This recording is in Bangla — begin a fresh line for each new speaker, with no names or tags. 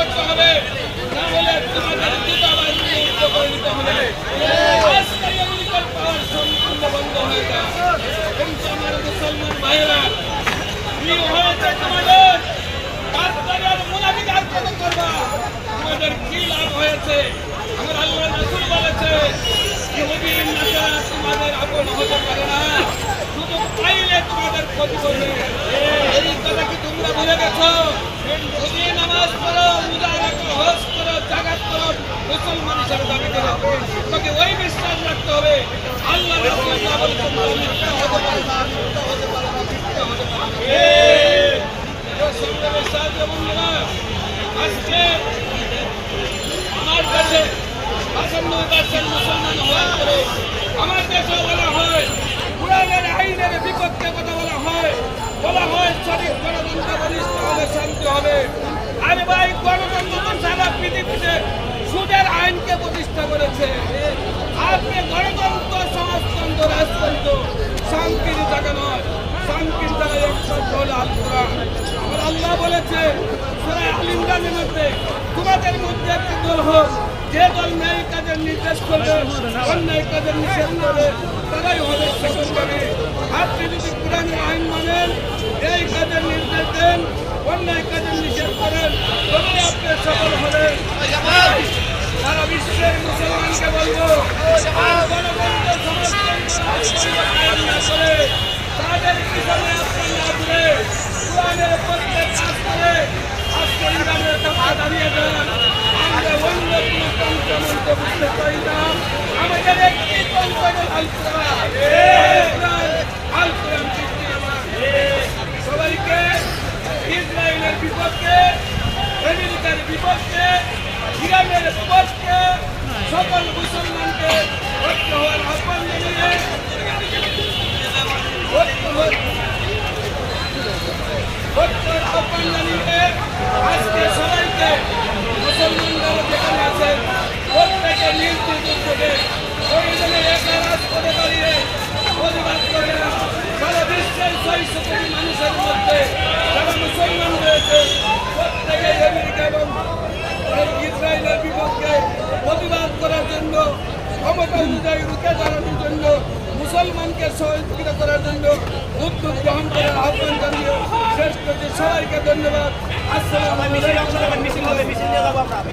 করতে হবে, না হলে তোমাদের দূতাবাস নিযুক্ত করে দিতে হবে। আজকেই আমেরিকার পাওয়ার সম্পূর্ণ বন্ধ হয়ে যায়। কিন্তু আমার মুসলমান ভাইয়েরা, কি হয়েছে তোমাদের? বাচ্চাদের মুনাফিক আর কত করবা? তোমাদের কি লাভ হয়েছে? আমার আল্লাহ রাসূল বলেছে, ইহুদি নাসারা তোমাদের আপন হতে পারে না, শুধু পাইলে তোমাদের ক্ষতি করবে। এই কথা কি তোমরা ভুলে গেছো? যদি নামাজ পড়ো, রোজা রাখো, হজ করো, জাকাত করো, মুসলমান হিসেবে দাবি করো, তোমাকে ওই বিশ্বাস রাখতে হবে আল্লাহ রাসূল যা বলেছেন তা মিথ্যা হতে পারে না, মিথ্যা হতে পারে না, মিথ্যা হতে পারে না। সংগ্রামের সাথে বন্ধুরা, আজকে আমার দেশে ৫৫% মুসলমান হওয়ার পরে আমার দেশে বলা হয় কোরআনের আইনের বিপক্ষে কথা বলা হয় সঠিক গণতন্ত্র বলিষ্ঠ হবে, শান্তি হবে। আরে ভাই, গণতন্ত্র তো সারা পৃথিবীতে সুদের আইনকে প্রতিষ্ঠা করেছে। আপনি গণতন্ত্র, সমাজতন্ত্র, রাজতন্ত্র শান্তির জায়গা নয়, শান্তির জায়গায় একশব্দ হলো আল কোরআন। আমার আল্লাহ বলেছে সূরা আল ইমরানের মধ্যে, তোমাদের মধ্যে একটি দল হোক যে দল ন্যায় কাজের নির্দেশ করবে, অন্যায় কাজের নিষেধ করবে, তারাই হবে সফলকারী। আপনি যদি কোরআনের আইন মানেন, এই কাজের নির্দেশ দেন, অন্যায় কাজের নিষেধ করেন, তবেই আপনি সফল হবেন। সারা বিশ্বের মুসলমানকে বলবো, গণতন্ত্র সমাজতন্ত্র কায়েম না করে, তাদের পিছনে আপনার না ঘুরে কোরআনের পক্ষে কাজ করে আজকে ইরানের কাছে দাঁড়িয়ে যান। আমরা অন্য কোনো তন্ত্রমন্ত্র বুঝতে পারি না, আমাদের একটি তন্ত্র আল কোরআন। আল কোরআন সবাইকে ইসরায়েলের বিপক্ষে, আমেরিকার বিপক্ষে, ইরানের পক্ষে সকল মুসলমানকে ঐক্য হওয়ার আহ্বান জানিয়ে আজকে সবাইকে মুসলমানরা যেখানে আছেন প্রত্যেকে নিজ নিজ উদ্যোগে প্রয়োজনে একা রাজপথে দাঁড়িয়ে প্রতিবাদ করে সারা বিশ্বের ৬০০ কোটি মানুষের মধ্যে যারা মুসলমান রয়েছে প্রত্যেকে আমেরিকা এবং ইসরায়েলের বিপক্ষে প্রতিবাদ করার জন্য, ক্ষমতা অনুযায়ী রুখে দাঁড়ানোর জন্য, মুসলমানকে সহযোগিতা করার জন্য উদ্যোগ গ্রহণ করার আহ্বান জানিয়ে শেষ করতে সবাইকে ধন্যবাদ। আসসালামু আলাইকুম।